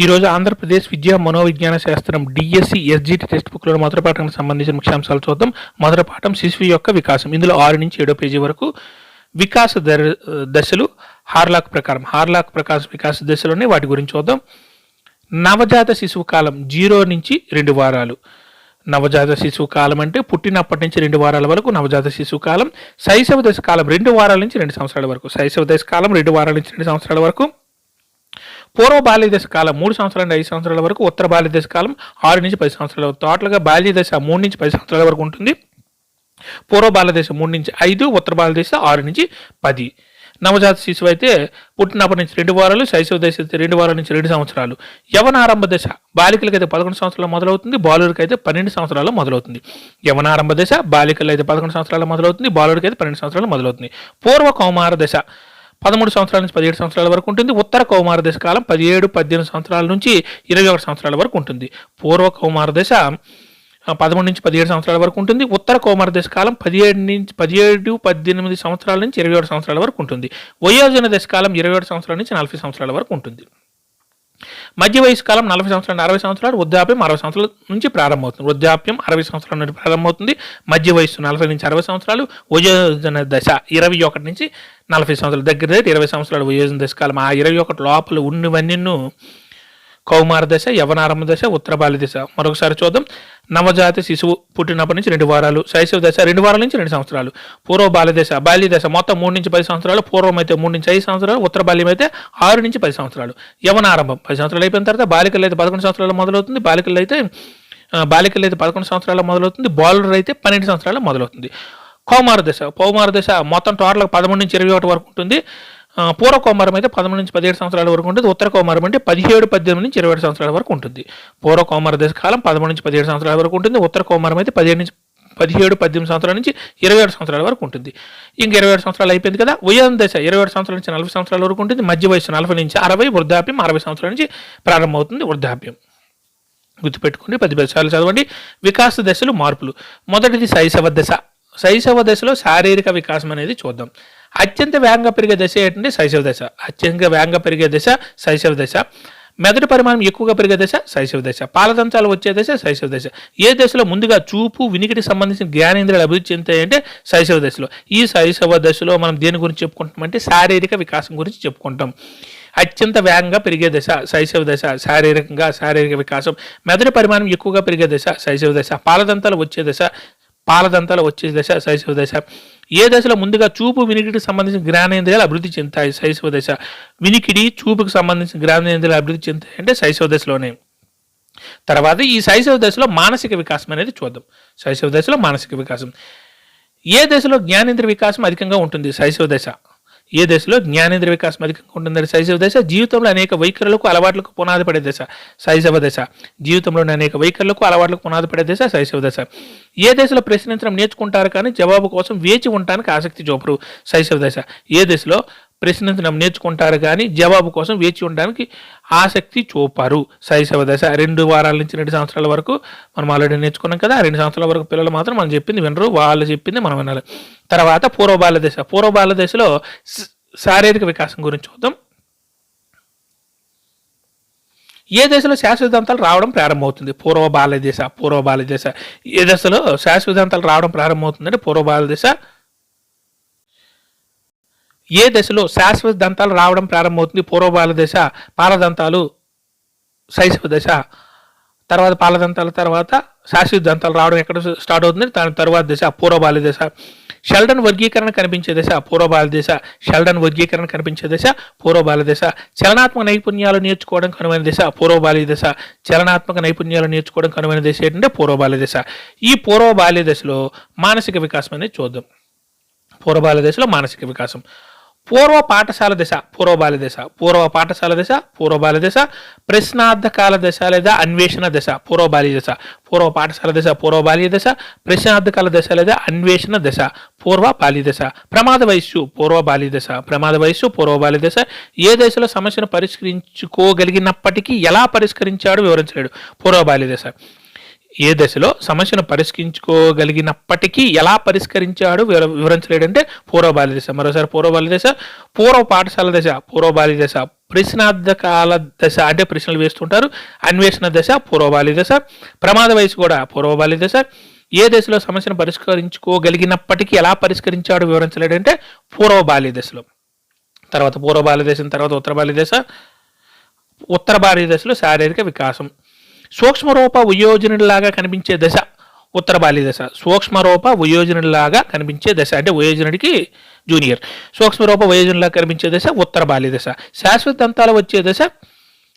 ఈరోజు ఆంధ్రప్రదేశ్ విద్యా మనోవిజ్ఞాన శాస్త్రం డిఎస్సి ఎస్జిటి టెక్స్ట్ బుక్లో మొదటి పాఠానికి సంబంధించిన ముఖ్యాంశాలు చూద్దాం. మొదటి పాఠం శిశువు యొక్క వికాసం. ఇందులో 6 నుంచి 7 పేజీ వరకు వికాస దశలు హార్లాక్ వికాస దశలోనే వాటి గురించి చూద్దాం. నవజాత శిశువు కాలం 0 నుంచి 2 వారాలు. నవజాత శిశువు కాలం అంటే పుట్టినప్పటి నుంచి 2 వారాల వరకు నవజాత శిశువు కాలం. శైశవ దశ కాలం 2 వారాల నుంచి 2 సంవత్సరాల వరకు. శైశవ దశ కాలం 2 వారాల నుంచి 2 సంవత్సరాల వరకు. పూర్వ బాల్య దశ కాలం 3 సంవత్సరాల నుండి 5 సంవత్సరాల వరకు. ఉత్తర బాల్య దశ కాలం 6 నుంచి 10 సంవత్సరాల వరకు. టోటల్గా బాల్య దశ 3 నుంచి 10 సంవత్సరాల వరకు ఉంటుంది. పూర్వ బాల్య దశ 3 నుంచి 5, ఉత్తర బాల్య దశ 6 నుంచి 10. నవజాత శిశువు అయితే పుట్టినప్పటి నుంచి 2 వారాలు, శైశవ దశ అయితే 2 వారాల నుంచి 2 సంవత్సరాలు. యవనారంభ దశ బాలికలకి అయితే 11 సంవత్సరాలు మొదలవుతుంది, బాలుడికి అయితే 12 సంవత్సరాలు మొదలవుతుంది. యవనారంభ దశ బాలికలు అయితే 11 సంవత్సరాలు మొదలవుతుంది, బాలుడికి అయితే 12 సంవత్సరాలు మొదలవుతుంది. పూర్వ కౌమార దశ 13 సంవత్సరాల నుంచి 17 సంవత్సరాల వరకు ఉంటుంది. ఉత్తర కౌమార దశ కాలం 17, 18 సంవత్సరాల నుంచి 21 సంవత్సరాల వరకు ఉంటుంది. పూర్వ కౌమార దశ 13 నుంచి 17 సంవత్సరాల వరకు ఉంటుంది. ఉత్తర కౌమార దశ కాలం 17, 18 సంవత్సరాల నుంచి 21 సంవత్సరాల వరకు ఉంటుంది. వయోజన దశ కాలం 21 సంవత్సరాల నుంచి 40 సంవత్సరాల వరకు ఉంటుంది. మధ్య వయసు కాలం 40 సంవత్సరాల నుండి 60 సంవత్సరాలు. వృద్ధాప్యం 60 సంవత్సరాల నుంచి ప్రారంభమవుతుంది. వృద్ధాప్యం 60 సంవత్సరాల నుండి ప్రారంభమవుతుంది. మధ్య వయసు 40 నుంచి 60 సంవత్సరాలు. వయోజన దశ 21 నుంచి 40 సంవత్సరాలు. దగ్గర 20 సంవత్సరాలు వయోజన దశ కాలం. ఆ 21 లోపల ఉన్నవన్నీ కౌమార దశ, యవనారంభ దశ, ఉత్తర బాల్య దశ. మరొకసారి చూద్దాం. నవజాత శిశువు పుట్టినప్పటి నుంచి 2 వారాలు. శైశవ దశ 2 వారాల నుంచి 2 సంవత్సరాలు. పూర్వ బాల్య దశ మొత్తం 3 నుంచి 10 సంవత్సరాలు. పూర్వం అయితే 3 నుంచి 5 సంవత్సరాలు. ఉత్తర బాల్యం అయితే 6 నుంచి 10 సంవత్సరాలు. యవనారంభం 10 సంవత్సరాలు అయిపోయిన తర్వాత బాలికలు అయితే 11 సంవత్సరాలు మొదలవుతుంది. బాలికలు అయితే 11 సంవత్సరాలు మొదలవుతుంది. బాలుడు అయితే 12 సంవత్సరాలు మొదలవుతుంది. కౌమార దశ మొత్తం టోటల్ 13 నుంచి 21 వరకు ఉంటుంది. పూర్వ కౌమారం అయితే 13 నుంచి 17 సంవత్సరాల వరకు ఉంటుంది. ఉత్తర కౌమారం అంటే 17, 18 నుంచి 21 సంవత్సరాల వరకు ఉంటుంది. పూర్వ కౌమార దశ కాలం 13 నుంచి 17 సంవత్సరాల వరకు ఉంటుంది. ఉత్తర కౌమారం అయితే 17, 18 సంవత్సరాల నుంచి 27 సంవత్సరాల వరకు ఉంటుంది. ఇంక 27 సంవత్సరాలు అయిపోయింది కదా. వయోజన దశ 27 సంవత్సరాల నుంచి 40 సంవత్సరాల వరకు ఉంటుంది. మధ్య వయసు 40 నుంచి 60. వృద్ధాప్యం 60 సంవత్సరాల నుంచి ప్రారంభమవుతుంది. వృద్ధాప్యం గుర్తుపెట్టుకోండి. 10 సార్లు చదవండి. వికాస దశలు మార్పులు. మొదటిది శైశవ దశ. శైశవ దశలో శారీరక వికాసం అనేది చూద్దాం. అత్యంత వేగంగా పెరిగే దశ ఏంటంటే శైశవ దశ. మెదడు పరిమాణం ఎక్కువగా పెరిగే దశ శైశవ దశ. పాలదంతాలు వచ్చే దశ శైశవ దశ. ఏ దశలో ముందుగా చూపు, వినికిడికి సంబంధించిన జ్ఞానేంద్రియాలు అభివృద్ధి చెందుతాయంటే శైశవ దశలో. ఈ శైశవ దశలో మనం దేని గురించి చెప్పుకుంటామంటే శారీరక వికాసం గురించి చెప్పుకుంటాం. అత్యంత వేగంగా పెరిగే దశ శైశవ దశ. శారీరక వికాసం. మెదడు పరిమాణం ఎక్కువగా పెరిగే దశ శైశవ దశ. పాలదంతాలు వచ్చే దశ శైశవ దశ. ఏ దశలో ముందుగా చూపు, వినికిడికి సంబంధించిన జ్ఞానేంద్రియాలు అభివృద్ధి చెందుతాయి శైశవ దశ. వినికిడి, చూపుకి సంబంధించిన జ్ఞానేంద్రియాలు అభివృద్ధి చెందుతాయి అంటే శైశవ దశలోనే. తర్వాత ఈ శైశవ దశలో మానసిక వికాసం అనేది చూద్దాం. శైశవ దశలో మానసిక వికాసం. ఏ దశలో జ్ఞానేంద్రియ వికాసం అధికంగా ఉంటుంది? శైశవ దశ. ఏ దశలో జ్ఞానేంద్రియ వికాసం అధికంగా ఉంటుందని శైశవ దశ. జీవితంలో అనేక వైఖరులకు, అలవాట్లకు పునాది పడే దశ శైశవ దశ. జీవితంలోని అనేక వైఖరులకు, అలవాట్లకు పునాది పడే దశ శైశవ దశ. ఏ దశలో ప్రశ్నించడం నేర్చుకుంటారు కానీ జవాబు కోసం వేచి ఉండడానికి ఆసక్తి చూపరు? శైశవ దశ. ఏ దశలో ప్రశ్నించడం నేర్చుకుంటారు కానీ జవాబు కోసం వేచి ఉండడానికి ఆసక్తి చూపరు? శైశవ దశ. 2 వారాల నుంచి 2 సంవత్సరాల వరకు మనం ఆల్రెడీ నేర్చుకున్నాం కదా. 2 సంవత్సరాల వరకు పిల్లలు మాత్రం మనం చెప్పింది వినరు, వాళ్ళు చెప్పింది మనం వినాలి. తర్వాత పూర్వ బాల్య దశలో శారీరక వికాసం గురించి చూద్దాం. ఏ దశలో శాశ్వతంతాలు రావడం ప్రారంభమవుతుంది? పూర్వ బాల్య దశ. ఏ దశలో శాశ్వతంతాలు రావడం ప్రారంభమవుతుందంటే పూర్వ బాల్య దశ. ఏ దశలో శాశ్వత దంతాలు రావడం ప్రారంభమవుతుంది? పూర్వ బాల్య దశ. పాలదంతాలు శైశవ దశ. తర్వాత పాలదంతాల తర్వాత శాశ్వత దంతాలు రావడం ఎక్కడ స్టార్ట్ అవుతుంది? దాని తర్వాత దశ పూర్వ బాల్య దశ. షెల్డన్ వర్గీకరణ కనిపించే దశ పూర్వ బాల్య దశ. చలనాత్మక నైపుణ్యాలు నేర్చుకోవడం కనుమైన దశ పూర్వ బాల్య దశ. ఏంటంటే పూర్వ బాల్య దశ. ఈ పూర్వ బాల్య దశలో మానసిక వికాసం అనేది చూద్దాం. పూర్వ బాల్య దశలో మానసిక వికాసం. పూర్వ పాఠశాల దశ. ప్రశ్నార్థకాల దశ లేదా అన్వేషణ దశ పూర్వ బాల్య దశ. ప్రశ్నార్థకాల దశ లేదా అన్వేషణ దశ పూర్వ బాల్య దశ. ప్రమాద వయస్సు పూర్వ బాల్య దశ. ఏ దశలో సమస్యను పరిష్కరించుకోగలిగినప్పటికీ ఎలా పరిష్కరించాడో వివరించలేడు? పూర్వ బాల్య దశ. ఏ దశలో సమస్యను పరిష్కరించుకోగలిగినప్పటికీ ఎలా పరిష్కరించాడు వివరించలేడంటే పూర్వ బాల్య దశ. మరోసారి పూర్వ బాల్య దశ. పూర్వ పాఠశాల దశ పూర్వ బాల్య దశ. ప్రశ్నార్థకాల దశ అంటే ప్రశ్నలు వేస్తుంటారు. అన్వేషణ దశ పూర్వ బాల్య దశ. ప్రమాద వయసు కూడా పూర్వ బాల్య దశ. ఏ దశలో సమస్యను పరిష్కరించుకోగలిగినప్పటికీ ఎలా పరిష్కరించాడో వివరించలేడంటే పూర్వ బాల్య దశలో. తర్వాత పూర్వ బాల్య దశ తర్వాత ఉత్తర బాల్య దశ. ఉత్తర బాల్య దశలో శారీరక వికాసం. సూక్ష్మరూప వయోజనుడిలాగా కనిపించే దశ ఉత్తర బాల్య దశ. సూక్ష్మరూప వయోజనుడిలాగా కనిపించే దశ అంటే వయోజనుడికి జూనియర్. సూక్ష్మరూప వయోజనులాగా కనిపించే దశ ఉత్తర బాల్య దశ. శాశ్వత దంతాలు వచ్చే దశ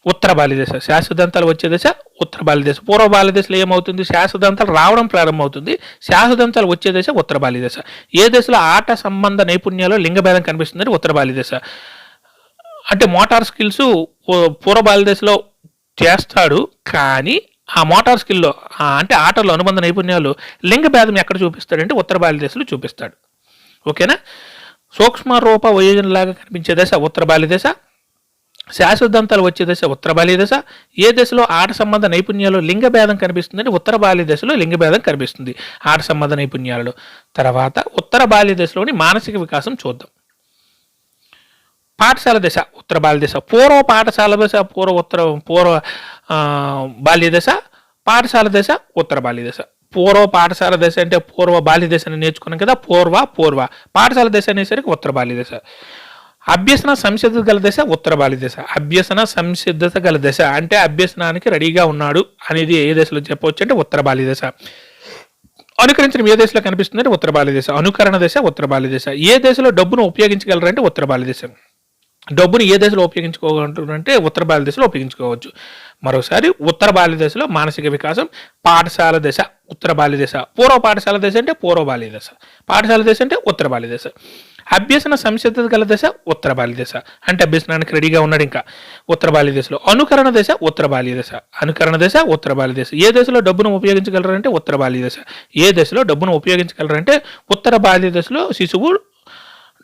ఉత్తర బాల్య దశ. శాశ్వత దంతాలు వచ్చే దశ ఉత్తర బాల్య దశ. పూర్వ బాల్య దశలో ఏమవుతుంది? శాశ్వత దంతాలు రావడం ప్రారంభమవుతుంది. శాశ్వత దంతాలు వచ్చే దశ ఉత్తర బాల్య దశ. ఏ దశలో ఆట సంబంధ నైపుణ్యాలు లింగభేదం కనిపిస్తుందంటే ఉత్తర బాల్య దశ. అంటే మోటార్ స్కిల్స్ పూర్వ బాల్య దశలో చేస్తాడు, కానీ ఆ మోటార్ స్కిల్లో అంటే ఆటల్లో అనుబంధ నైపుణ్యాలు లింగ భేదం ఎక్కడ చూపిస్తాడంటే ఉత్తర బాల్య దశలో చూపిస్తాడు. ఓకేనా? సూక్ష్మ రూప వయోజనలాగా కనిపించే దశ ఉత్తర బాల్య దశ. శాశ్వత దంతాలు వచ్చే దశ ఉత్తర బాల్య దశ. ఏ దశలో ఆట సంబంధ నైపుణ్యాలు లింగ భేదం కనిపిస్తుందంటే ఉత్తర బాల్య దశలో లింగ భేదం కనిపిస్తుంది ఆట సంబంధ నైపుణ్యాలలో. తర్వాత ఉత్తర బాల్య దశలోని మానసిక వికాసం చూద్దాం. పాఠశాల దశ ఉత్తర బాల్య దశ. పూర్వ పాఠశాల దశ పూర్వ బాల్య దశ. పాఠశాల దశ ఉత్తర బాల్య దశ. పూర్వ పాఠశాల దశ అంటే పూర్వ బాల్య దశని నేర్చుకున్నాం కదా, పూర్వ. పాఠశాల దశ అనేసరికి ఉత్తర బాల్య దశ. అభ్యసన సంసిద్ధత గల దశ ఉత్తర బాల్య దశ. అభ్యసన సంసిద్ధత గల దశ అంటే అభ్యసనానికి రెడీగా ఉన్నాడు అనేది ఏ దశలో చెప్పవచ్చు అంటే ఉత్తర బాల్య దశ. అనుకరించడం ఏ దశలో కనిపిస్తుందంటే ఉత్తర బాల్య దశ. అనుకరణ దశ ఉత్తర బాల్య దశ. ఏ దశలో డబ్బును ఉపయోగించగలరంటే ఉత్తర బాల్య దశ. డబ్బును ఏ దశలో ఉపయోగించుకోవాలంటే ఉత్తర బాల్య దశలో ఉపయోగించుకోవచ్చు. మరోసారి ఉత్తర బాల్య దశలో మానసిక వికాసం. పాఠశాల దశ ఉత్తర బాల్య దశ. పూర్వ పాఠశాల దశ అంటే పూర్వ బాల్య దశ. పాఠశాల దశ అంటే ఉత్తర బాల్య దశ. అభ్యసన సంసిద్ధత గల దశ ఉత్తర బాల్య దశ అంటే అభ్యసనానికి రెడీగా ఉన్నాడు ఇంకా ఉత్తర బాల్య దశలో. అనుకరణ దశ ఉత్తర బాల్య దశ. అనుకరణ దశ ఉత్తర బాల్య దశ. ఏ దశలో డబ్బును ఉపయోగించగలరంటే ఉత్తర బాల్య దశ. ఏ దశలో డబ్బును ఉపయోగించగలరంటే ఉత్తర బాల్య దశలో శిశువు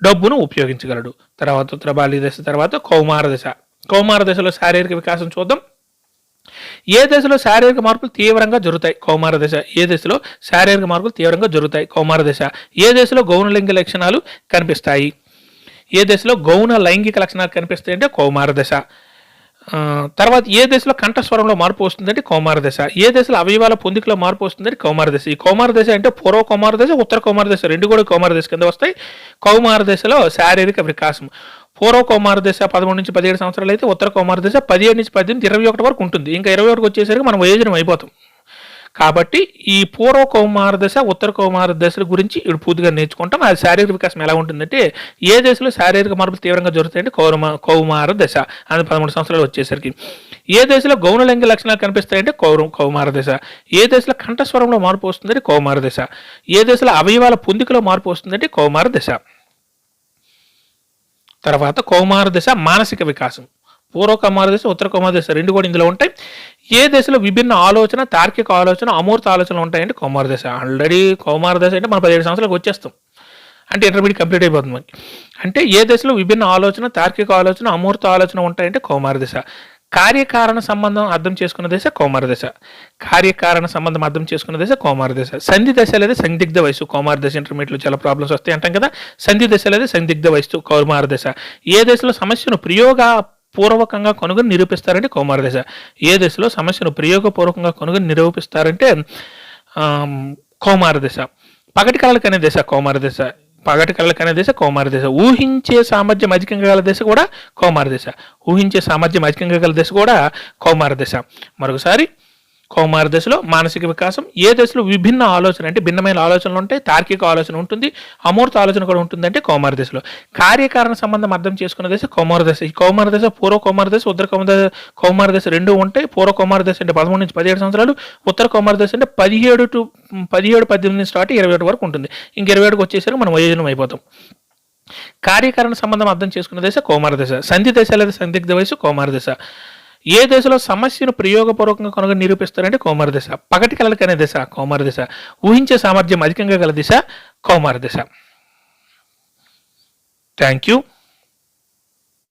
డబ్బును ఉపయోగించగలడు. తర్వాత ఉత్తర బాల్య దశ తర్వాత కౌమార దశ. కౌమార దశలో శారీరక వికాసం చూద్దాం. ఏ దశలో శారీరక మార్పులు తీవ్రంగా జరుగుతాయి? కౌమార దశ. ఏ దశలో శారీరక మార్పులు తీవ్రంగా జరుగుతాయి? కౌమార దశ. ఏ దశలో గౌణ లైంగిక లక్షణాలు కనిపిస్తాయి? ఏ దశలో గౌణ లైంగిక లక్షణాలు కనిపిస్తాయి అంటే కౌమార దశ. తర్వాత ఏ దశలో కంఠస్వరంలో మార్పు వస్తుందంటే కౌమార దశ. ఏ దశలో అవయవాల పొందికలో మార్పు వస్తుందంటే కౌమార దశ. ఈ కౌమార దశ అంటే పూర్వ కౌమార దశ ఉత్తర కౌమార దశ రెండు కూడా కౌమార దశ కింద వస్తాయి. కౌమార దశలో శారీరక వికాసం. పూర్వ కౌమార దశ 13 నుంచి 17 సంవత్సరాలు అయితే ఉత్తర కౌమార దశ 17 నుంచి 18, 21 వరకు ఉంటుంది. ఇంకా 21 వచ్చేసరికి మనం వయోజనం అయిపోతాం. కాబట్టి ఈ పూర్వ కౌమార దశ ఉత్తర కౌమార దశల గురించి ఇప్పుడు పూర్తిగా నేర్చుకుంటాం. అది శారీరక వికాసం ఎలా ఉంటుందంటే ఏ దశలో శారీరక మార్పులు తీవ్రంగా జరుగుతాయంటే కౌమార దశ అది 13 సంవత్సరాలు వచ్చేసరికి. ఏ దశలో గౌణ లైంగిక లక్షణాలు కనిపిస్తాయంటే కౌమార దశ. ఏ దశలో కంఠస్వరంలో మార్పు వస్తుందంటే కౌమార దశ. ఏ దశలో అవయవాల పొందికలో మార్పు వస్తుందంటే కౌమార దశ. తర్వాత కౌమార దశ మానసిక వికాసం. పూర్వ కౌమార దశ ఉత్తర కౌమార దశ రెండు కూడా ఇందులో ఉంటాయి. ఏ దశలో విభిన్న ఆలోచన తార్కిక ఆలోచన అమూర్త ఆలోచనలు ఉంటాయంటే కౌమార దశ. ఆల్రెడీ కౌమార దశ అంటే మనం 17 సంవత్సరాలకు వచ్చేస్తాం అంటే ఇంటర్మీడియట్ కంప్లీట్ అయిపోతుంది మనకి. అంటే ఏ దశలో విభిన్న ఆలోచన తార్కిక ఆలోచన అమూర్త ఆలోచన ఉంటాయంటే కౌమార దశ. కార్యకారణ సంబంధం అర్థం చేసుకున్న దశ కౌమార దశ. కార్యకారణ సంబంధం అర్థం చేసుకున్న దశ కౌమార దశ. సంధి దశ లేదా సందిగ్ధ వయసు. కౌమార దశ ఇంటర్మీడియట్లో చాలా ప్రాబ్లమ్స్ వస్తాయి అంటాం కదా. సంధి దశ లేదా సందిగ్ధ వయసు కౌమార దశ. ఏ దశలో సమస్యను పూర్వకంగా కనుగొని నిరూపిస్తారంటే కౌమార దశ. ఏ దశలో సమస్యను ప్రయోగపూర్వకంగా కనుగొని నిరూపిస్తారంటే కౌమార దశ. పగటి కళలకు అనే దశ కౌమార దశ. పగటి కళలకు అనే దశ కౌమార దశ. ఊహించే సామర్థ్యం అధికంగా గల దశ కూడా కౌమార దశ. ఊహించే సామర్థ్యం అధికంగా గల దశ కూడా కౌమార దశ. మరొకసారి కౌమార దశలో మానసిక వికాసం. ఏ దశలో విభిన్న ఆలోచన అంటే భిన్నమైన ఆలోచనలు ఉంటాయి, తార్కిక ఆలోచన ఉంటుంది, అమూర్త ఆలోచన కూడా ఉంటుంది అంటే కౌమార దశలో. కార్యకారణ సంబంధం అర్థం చేసుకున్న దశ కౌమార దశ. ఈ కౌమార దశ పూర్వ కౌమార దశ ఉత్తర కౌమార దశ రెండు ఉంటాయి. పూర్వ కౌమార దశ అంటే 13 నుంచి 17 సంవత్సరాలు, ఉత్తర కౌమార దశ అంటే 17 18 స్టార్ట్ 21 వరకు ఉంటుంది. ఇంక 21కి వచ్చేసరికి మనం వయోజనం అయిపోతాం. కార్యకారణ సంబంధం అర్థం చేసుకున్న దశ కౌమార దశ. సంధి దశ లేదా సందిగ్ధ వయసు కౌమార దశ. ఏ దశలో సమస్యను ప్రయోగపూర్వకంగా కనుగొని నిరూపిస్తారంటే కౌమార దశ. పగటి కళలకు అనే దశ కౌమార దశ. ఊహించే సామర్థ్యం అధికంగా గల దశ కౌమార దశ. Thank you.